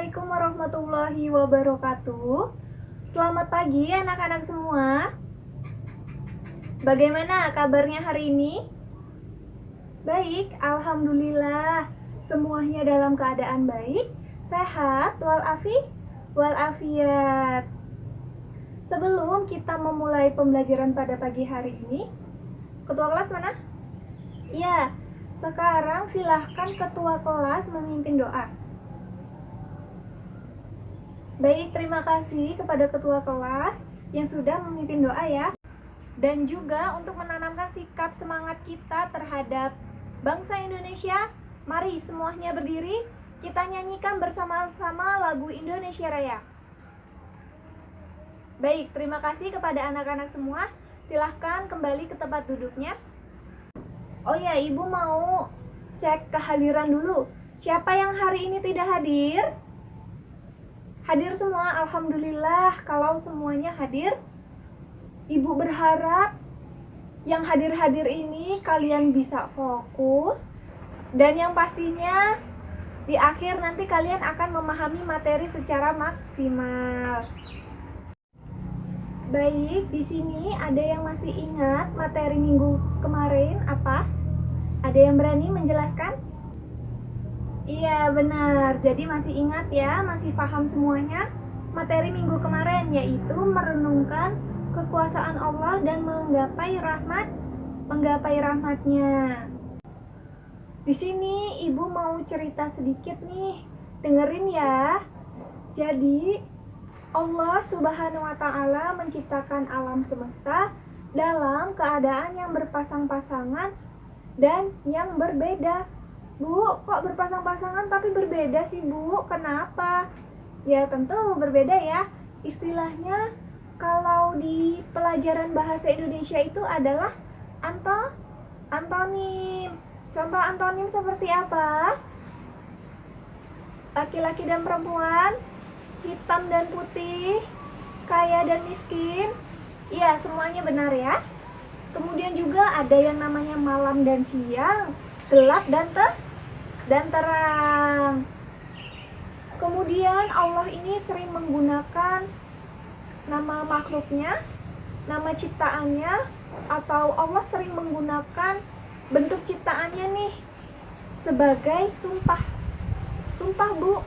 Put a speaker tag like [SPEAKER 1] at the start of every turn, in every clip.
[SPEAKER 1] Assalamualaikum warahmatullahi wabarakatuh. Selamat pagi anak-anak semua. Bagaimana kabarnya hari ini? Baik, alhamdulillah. Semuanya dalam keadaan baik, sehat, walafiat. Sebelum kita memulai pembelajaran pada pagi hari ini, ketua kelas mana? Iya, sekarang silahkan ketua kelas memimpin doa. Baik, terima kasih kepada ketua kelas yang sudah memimpin doa ya. Dan juga untuk menanamkan sikap semangat kita terhadap bangsa Indonesia, mari semuanya berdiri, kita nyanyikan bersama-sama lagu Indonesia Raya. Baik, terima kasih kepada anak-anak semua. Silahkan kembali ke tempat duduknya. Oh ya, Ibu mau cek kehadiran dulu. Siapa yang hari ini tidak hadir? Hadir semua, alhamdulillah. Kalau semuanya hadir, Ibu berharap yang hadir-hadir ini kalian bisa fokus, dan yang pastinya di akhir nanti kalian akan memahami materi secara maksimal. Baik, di sini ada yang masih ingat materi minggu kemarin apa? Ada yang berani menjelaskan? Iya benar, jadi masih ingat ya, masih paham semuanya materi minggu kemarin, yaitu merenungkan kekuasaan Allah dan menggapai rahmatnya. Di sini Ibu mau cerita sedikit nih, dengerin ya. Jadi Allah Subhanahu wa Ta'ala menciptakan alam semesta dalam keadaan yang berpasang-pasangan dan yang berbeda. Bu, kok berpasang-pasangan tapi berbeda sih Bu? Kenapa? Ya tentu berbeda ya. Istilahnya kalau di pelajaran bahasa Indonesia itu adalah antonim. Contoh antonim seperti apa? Laki-laki dan perempuan, hitam dan putih, kaya dan miskin. Iya, semuanya benar ya. Kemudian juga ada yang namanya malam dan siang, gelap dan terang. Kemudian Allah ini sering menggunakan nama makhluknya, nama ciptaannya, atau Allah sering menggunakan bentuk ciptaannya nih sebagai sumpah. Sumpah Bu,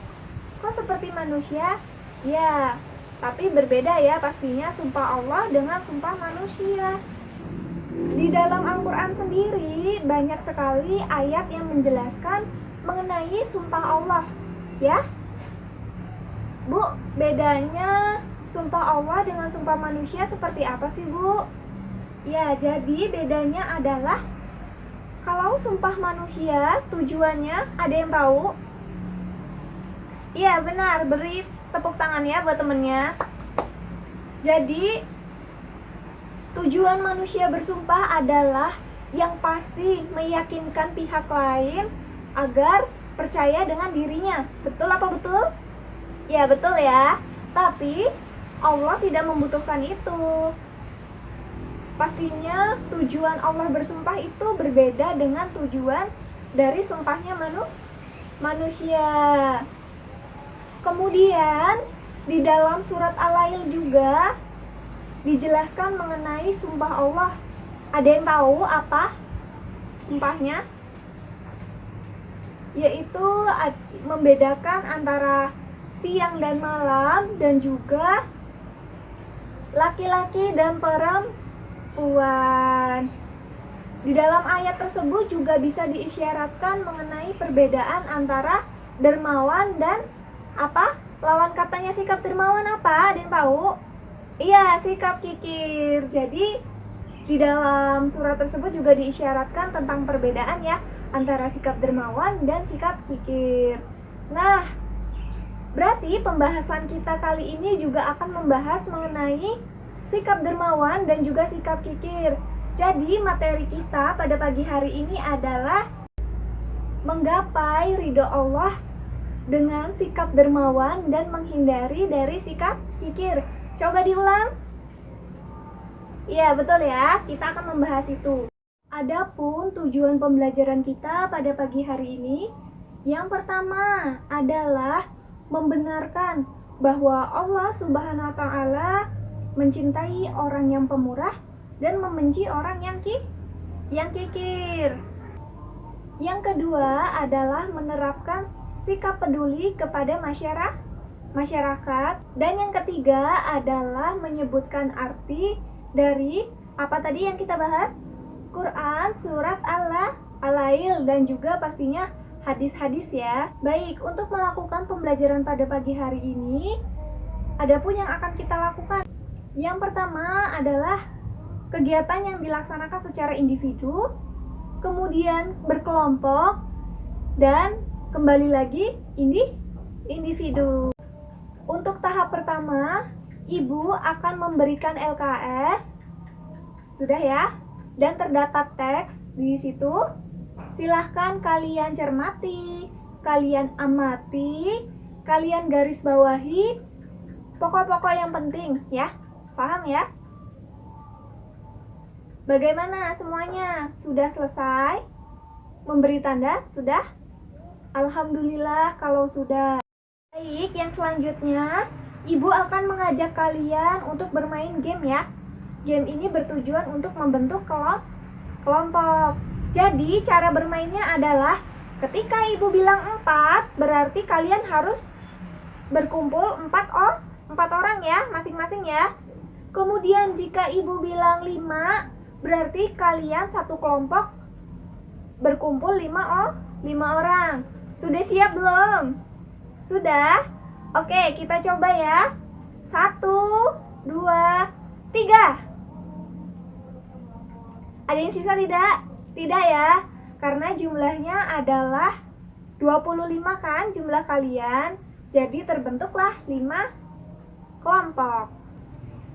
[SPEAKER 1] kok seperti manusia? Ya, tapi berbeda ya pastinya sumpah Allah dengan sumpah manusia. Di dalam Al-Quran sendiri banyak sekali ayat yang menjelaskan mengenai sumpah Allah ya. Bu, bedanya sumpah Allah dengan sumpah manusia seperti apa sih Bu? Ya, jadi bedanya adalah kalau sumpah manusia tujuannya ada yang tahu? Iya benar, beri tepuk tangan ya buat temennya. Jadi tujuan manusia bersumpah adalah yang pasti meyakinkan pihak lain agar percaya dengan dirinya. Betul apa betul? Ya betul ya. Tapi Allah tidak membutuhkan itu. Pastinya tujuan Allah bersumpah itu berbeda dengan tujuan dari sumpahnya manusia. Kemudian di dalam surat Al-Lail juga dijelaskan mengenai sumpah Allah. Ada yang tahu apa sumpahnya? Yaitu membedakan antara siang dan malam, dan juga laki-laki dan perempuan. Di dalam ayat tersebut juga bisa diisyaratkan mengenai perbedaan antara dermawan dan apa? Lawan katanya sikap dermawan apa? Ada yang tahu? Iya, sikap kikir. Jadi di dalam surat tersebut juga diisyaratkan tentang perbedaan ya antara sikap dermawan dan sikap kikir. Nah, berarti pembahasan kita kali ini juga akan membahas mengenai sikap dermawan dan juga sikap kikir. Jadi materi kita pada pagi hari ini adalah menggapai ridho Allah dengan sikap dermawan dan menghindari dari sikap kikir. Coba diulang. Iya betul ya, kita akan membahas itu. Adapun tujuan pembelajaran kita pada pagi hari ini, yang pertama adalah membenarkan bahwa Allah Subhanahu wa Ta'ala mencintai orang yang pemurah dan membenci orang yang kikir. Yang kedua adalah menerapkan sikap peduli kepada masyarakat. Dan yang ketiga adalah menyebutkan arti dari apa tadi yang kita bahas? Quran, surat Al-Lail, dan juga pastinya hadis-hadis ya. Baik, untuk melakukan pembelajaran pada pagi hari ini, adapun yang akan kita lakukan. Yang pertama adalah kegiatan yang dilaksanakan secara individu, kemudian berkelompok, dan kembali lagi individu. Untuk tahap pertama, Ibu akan memberikan LKS, sudah ya, dan terdapat teks di situ. Silahkan kalian cermati, kalian amati, kalian garis bawahi pokok-pokok yang penting ya. Paham ya? Bagaimana semuanya? Sudah selesai? Memberi tanda? Sudah? Alhamdulillah kalau sudah. Baik, yang selanjutnya Ibu akan mengajak kalian untuk bermain game ya. Game ini bertujuan untuk membentuk kelompok. Jadi cara bermainnya adalah ketika Ibu bilang 4, berarti kalian harus berkumpul 4 orang ya, masing-masing ya. Kemudian jika Ibu bilang 5, berarti kalian satu kelompok berkumpul 5 orang. Sudah siap belum? Sudah? Oke, kita coba ya. 1, 2, 3. Ada yang sisa tidak? Tidak ya, karena jumlahnya adalah 25 kan jumlah kalian. Jadi terbentuklah 5 kelompok.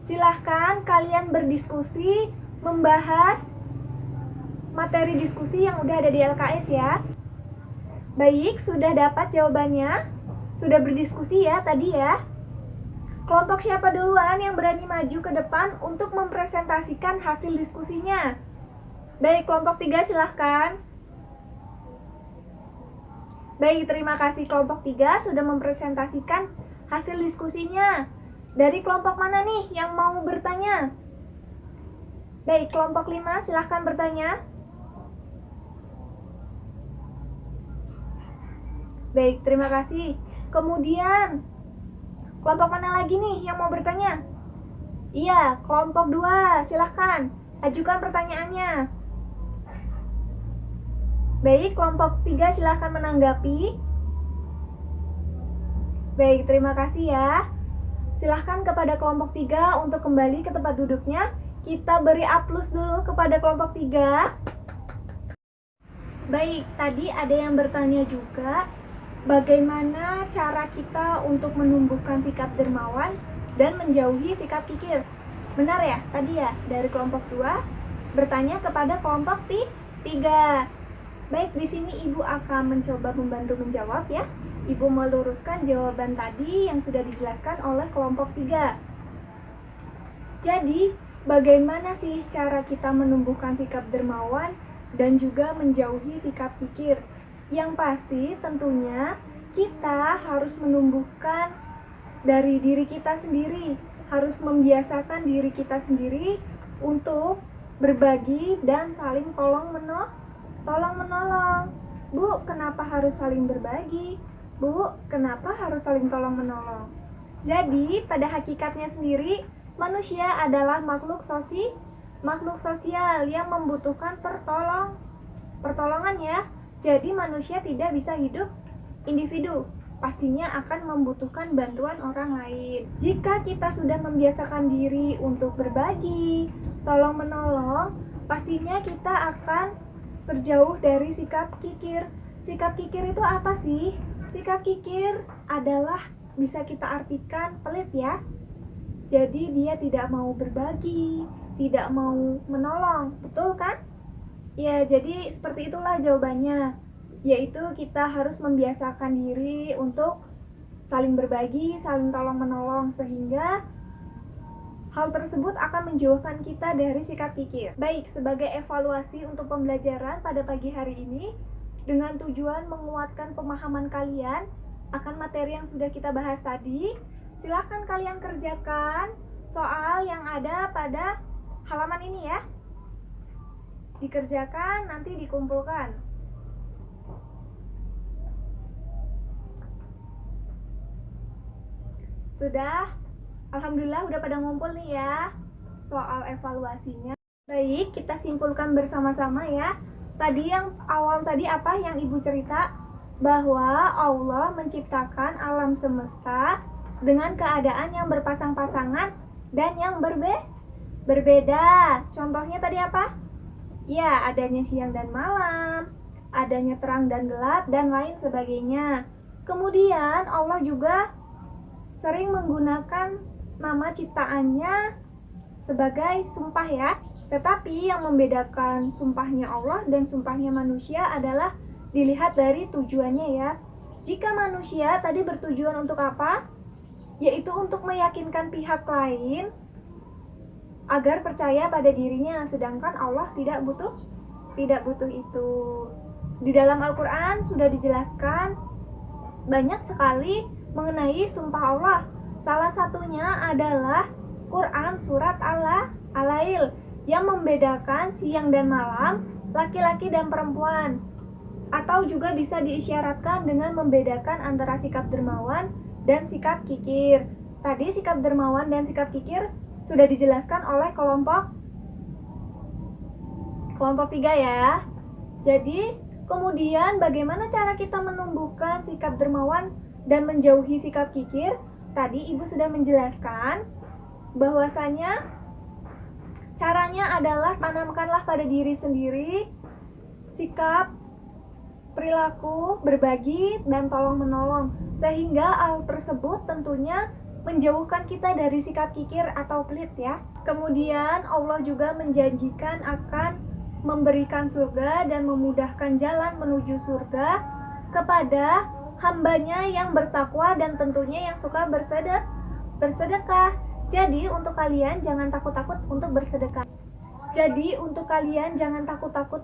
[SPEAKER 1] Silahkan kalian berdiskusi, membahas materi diskusi yang udah ada di LKS ya. Baik, sudah dapat jawabannya? Sudah berdiskusi ya tadi ya? Kelompok siapa duluan yang berani maju ke depan untuk mempresentasikan hasil diskusinya? Baik, kelompok 3 silahkan. Baik, terima kasih kelompok 3 sudah mempresentasikan hasil diskusinya. Dari kelompok mana nih yang mau bertanya? Baik, kelompok 5 silahkan bertanya. Baik, terima kasih. Kemudian, kelompok mana lagi nih yang mau bertanya? Iya, kelompok 2 silahkan ajukan pertanyaannya. Baik, kelompok 3 silahkan menanggapi. Baik, terima kasih ya. Silahkan kepada kelompok 3 untuk kembali ke tempat duduknya. Kita beri aplaus dulu kepada kelompok 3. Baik, tadi ada yang bertanya juga, bagaimana cara kita untuk menumbuhkan sikap dermawan dan menjauhi sikap kikir. Benar ya, tadi ya, dari kelompok 2 bertanya kepada kelompok 3. Baik, di sini Ibu akan mencoba membantu menjawab ya. Ibu meluruskan jawaban tadi yang sudah dijelaskan oleh kelompok 3. Jadi, bagaimana sih cara kita menumbuhkan sikap dermawan dan juga menjauhi sikap kikir? Yang pasti tentunya kita harus menumbuhkan dari diri kita sendiri, harus membiasakan diri kita sendiri untuk berbagi dan saling tolong-menolong. Bu, kenapa harus saling berbagi? Bu, kenapa harus saling tolong-menolong? Jadi, pada hakikatnya sendiri, manusia adalah makhluk sosial yang membutuhkan pertolongan ya. Jadi, manusia tidak bisa hidup individu, pastinya akan membutuhkan bantuan orang lain. Jika kita sudah membiasakan diri untuk berbagi, tolong-menolong, pastinya kita akan terjauh dari sikap kikir. Sikap kikir itu apa sih? Sikap kikir adalah bisa kita artikan pelit ya. Jadi dia tidak mau berbagi, tidak mau menolong, betul kan? Ya, jadi seperti itulah jawabannya. Yaitu kita harus membiasakan diri untuk saling berbagi, saling tolong-menolong, sehingga hal tersebut akan menjauhkan kita dari sikap kikir. Baik, sebagai evaluasi untuk pembelajaran pada pagi hari ini, dengan tujuan menguatkan pemahaman kalian akan materi yang sudah kita bahas tadi. Silahkan kalian kerjakan soal yang ada pada halaman ini ya. Dikerjakan, nanti dikumpulkan. Sudah? Alhamdulillah udah pada ngumpul nih ya soal evaluasinya. Baik, kita simpulkan bersama-sama ya. Tadi yang awal tadi apa yang Ibu cerita? Bahwa Allah menciptakan alam semesta dengan keadaan yang berpasang-pasangan dan yang berbeda. Contohnya tadi apa? Ya, adanya siang dan malam, adanya terang dan gelap, dan lain sebagainya. Kemudian Allah juga sering menggunakan nama ciptaannya sebagai sumpah ya. Tetapi yang membedakan sumpahnya Allah dan sumpahnya manusia adalah dilihat dari tujuannya ya. Jika manusia tadi bertujuan untuk apa? Yaitu untuk meyakinkan pihak lain agar percaya pada dirinya, sedangkan Allah tidak butuh itu. Di dalam Al-Quran sudah dijelaskan banyak sekali mengenai sumpah Allah. Salah satunya adalah Quran surat Al-Lail yang membedakan siang dan malam, laki-laki dan perempuan. Atau juga bisa diisyaratkan dengan membedakan antara sikap dermawan dan sikap kikir. Tadi sikap dermawan dan sikap kikir sudah dijelaskan oleh kelompok 3 ya. Jadi, kemudian bagaimana cara kita menumbuhkan sikap dermawan dan menjauhi sikap kikir? Tadi Ibu sudah menjelaskan bahwasanya caranya adalah tanamkanlah pada diri sendiri sikap, perilaku, berbagi, dan tolong-menolong. Sehingga hal tersebut tentunya menjauhkan kita dari sikap kikir atau pelit ya. Kemudian Allah juga menjanjikan akan memberikan surga dan memudahkan jalan menuju surga kepada hambanya yang bertakwa dan tentunya yang suka bersedekah. Jadi untuk kalian jangan takut-takut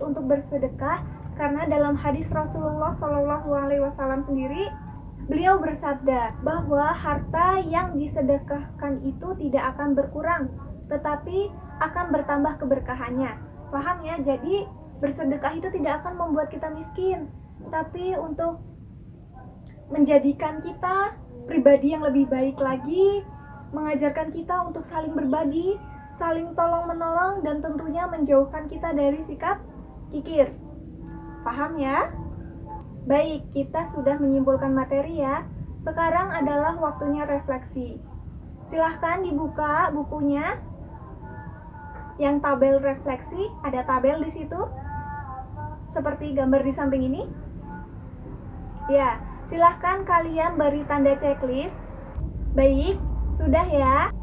[SPEAKER 1] untuk bersedekah. Karena dalam hadis Rasulullah SAW sendiri, beliau bersabda bahwa harta yang disedekahkan itu tidak akan berkurang, tetapi akan bertambah keberkahannya. Paham ya? Jadi bersedekah itu tidak akan membuat kita miskin, tapi untuk menjadikan kita pribadi yang lebih baik lagi, mengajarkan kita untuk saling berbagi, saling tolong-menolong, dan tentunya menjauhkan kita dari sikap kikir. Paham ya? Baik, kita sudah menyimpulkan materi ya. Sekarang adalah waktunya refleksi. Silahkan dibuka bukunya. Yang tabel refleksi, ada tabel di situ. Seperti gambar di samping ini. Ya, silahkan kalian beri tanda checklist. Baik, sudah ya.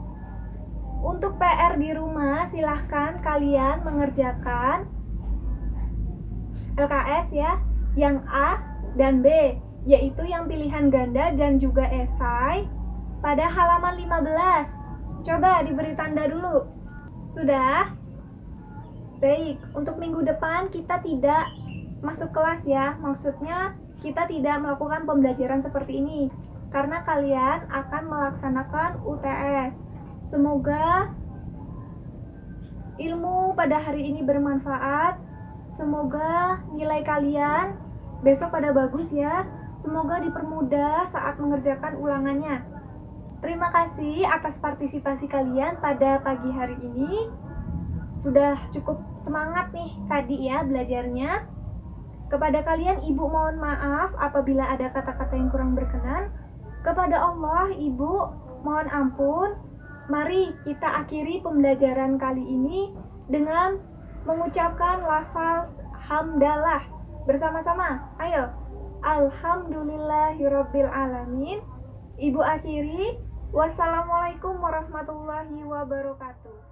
[SPEAKER 1] Untuk PR di rumah, silahkan kalian mengerjakan LKS ya, yang A dan B, yaitu yang pilihan ganda dan juga esai pada halaman 15. Coba diberi tanda dulu. Sudah? Baik, untuk minggu depan kita tidak masuk kelas ya. Maksudnya kita tidak melakukan pembelajaran seperti ini karena kalian akan melaksanakan UTS. Semoga ilmu pada hari ini bermanfaat. Semoga nilai kalian besok pada bagus ya. Semoga dipermudah saat mengerjakan ulangannya. Terima kasih atas partisipasi kalian pada pagi hari ini. Sudah cukup semangat nih tadi ya belajarnya. Kepada kalian Ibu mohon maaf apabila ada kata-kata yang kurang berkenan. Kepada Allah Ibu mohon ampun. Mari kita akhiri pembelajaran kali ini dengan mengucapkan lafaz hamdalah bersama-sama. Ayo. Alhamdulillahirabbil alamin. Ibu akhiri. Wassalamualaikum warahmatullahi wabarakatuh.